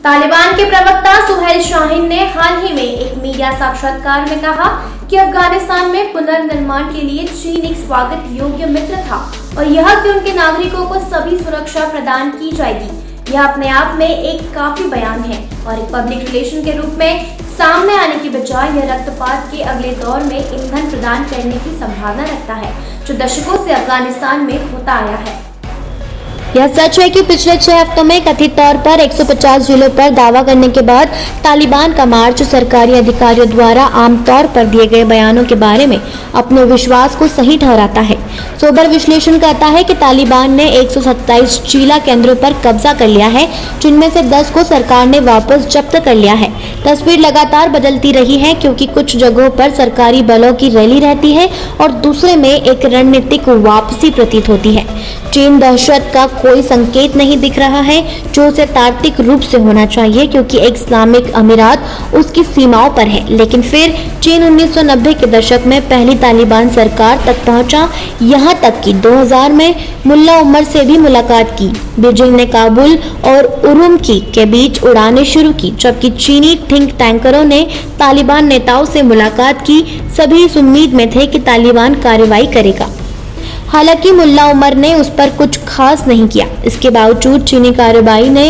तालिबान के प्रवक्ता सुहेल शाहीन ने हाल ही में एक मीडिया साक्षात्कार में कहा कि अफगानिस्तान में पुनर्निर्माण के लिए चीन एक स्वागत योग्य मित्र था और यह कि उनके नागरिकों को सभी सुरक्षा प्रदान की जाएगी। यह अपने आप में एक काफी बयान है और एक पब्लिक रिलेशन के रूप में सामने आने की बजाय यह रक्तपात के अगले दौर में ईंधन प्रदान करने की संभावना रखता है जो दशकों से अफगानिस्तान में होता आया है। यह सच है कि पिछले 6 हफ्तों में कथित तौर पर 150 जिलों पर दावा करने के बाद तालिबान का मार्च सरकारी अधिकारियों द्वारा आमतौर पर दिए गए बयानों के बारे में अपने विश्वास को सही ठहराता है। सोबर विश्लेषण कहता है कि तालिबान ने 127 चीला केंद्रों पर कब्जा कर लिया है, जिनमें से 10 को सरकार ने वापस जब्त कर लिया है। तस्वीर लगातार बदलती रही है क्योंकि कुछ जगहों पर सरकारी बलों की रैली रहती है और दूसरे में एक रणनीतिक वापसी प्रतीत होती है। चीन दहशत का कोई संकेत नहीं दिख रहा है जो उसे तार्किक रूप से होना चाहिए क्योंकि एक इस्लामिक अमीरात उसकी सीमाओं पर है। लेकिन फिर चीन 1990 के दशक में पहली तालिबान सरकार तक पहुंचा, यहां तक कि 2000 में मुल्ला उमर से भी मुलाकात की। बीजिंग ने काबुल और उरुमकी के बीच उड़ानें शुरू की, जबकि चीनी थिंक टैंकरों ने तालिबान नेताओं से मुलाकात की। सभी इस उम्मीद में थे कि तालिबान कार्रवाई करेगा। हालांकि मुल्ला उमर ने उस पर कुछ खास नहीं किया। इसके बावजूद चीनी कार्रवाई ने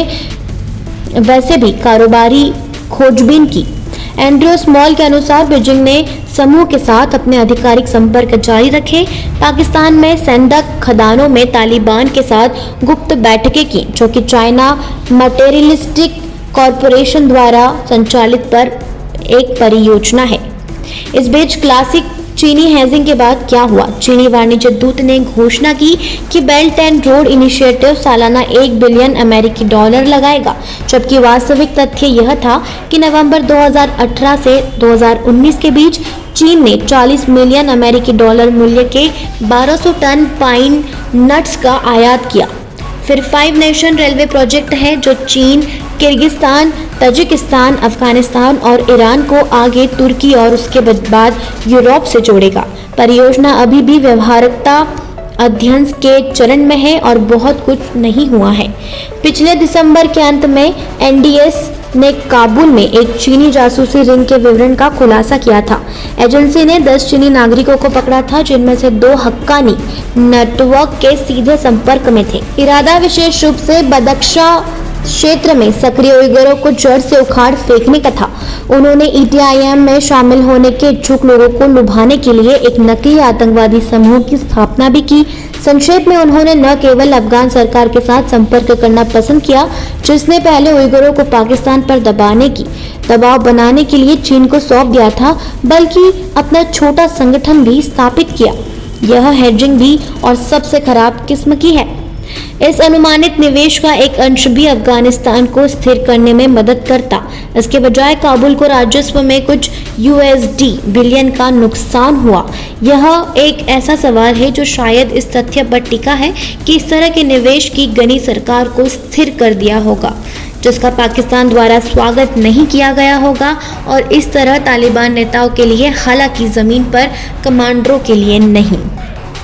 वैसे भी कारोबारी खोजबीन की। एंड्रयू स्मॉल के अनुसार बीजिंग ने समूह के साथ अपने आधिकारिक संपर्क जारी रखे। पाकिस्तान में सेंडक खदानों में तालिबान के साथ गुप्त बैठकें की, जो कि चाइना मटेरियलिस्टिक कॉरपोरेशन द्वारा संचालित पर एक परियोजना है। इस बीच क्लासिक चीनी हेजिंग के बाद क्या हुआ? चीनी वाणिज्य दूत ने घोषणा की कि बेल्ट एंड रोड इनिशिएटिव सालाना $1 बिलियन अमेरिकी डॉलर लगाएगा, जबकि वास्तविक तथ्य यह था कि नवंबर 2018 से 2019 के बीच चीन ने 40 मिलियन अमेरिकी डॉलर मूल्य के 1200 टन पाइन नट्स का आयात किया। फिर 5 नेशन रेलवे प्रोजेक्ट है जो चीन, किर्गिस्तान, तजिकिस्तान, अफगानिस्तान और ईरान को आगे तुर्की और उसके बाद यूरोप से जोड़ेगा। परियोजना अभी भी व्यवहारिकता अध्ययन के चरण में है और बहुत कुछ नहीं हुआ है। पिछले दिसंबर के अंत में एनडीएस ने काबुल में एक चीनी जासूसी रिंग के विवरण का खुलासा किया था। एजेंसी ने 10 चीनी नागरिकों को पकड़ा था, जिनमें से 2 हक्कानी नेटवर्क के सीधे संपर्क में थे। इरादा विशेष रूप से बदख्शा क्षेत्र में सक्रिय उइगुरों को जड़ से उखाड़ फेंकने का था। उन्होंने ईटीआईएम में शामिल होने के इच्छुक लोगों को लुभाने के लिए एक नकली आतंकवादी समूह की स्थापना भी की। संक्षेप में उन्होंने न केवल अफगान सरकार के साथ संपर्क करना पसंद किया, जिसने पहले उइगुरों को पाकिस्तान पर दबाव बनाने के लिए चीन को सौंप दिया था, बल्कि अपना छोटा संगठन भी स्थापित किया। यह हेजिंग भी और सबसे खराब किस्म की है। इस अनुमानित निवेश का एक अंश भी अफगानिस्तान को स्थिर करने में मदद करता। इसके बजाय काबुल को राजस्व में कुछ USD बिलियन का नुकसान हुआ। यह एक ऐसा सवाल है जो शायद इस तथ्य पर टिका है कि इस तरह के निवेश की गनी सरकार को स्थिर कर दिया होगा, जिसका पाकिस्तान द्वारा स्वागत नहीं किया गया होगा, और इस तरह तालिबान नेताओं के लिए, हालांकि जमीन पर कमांडरों के लिए नहीं।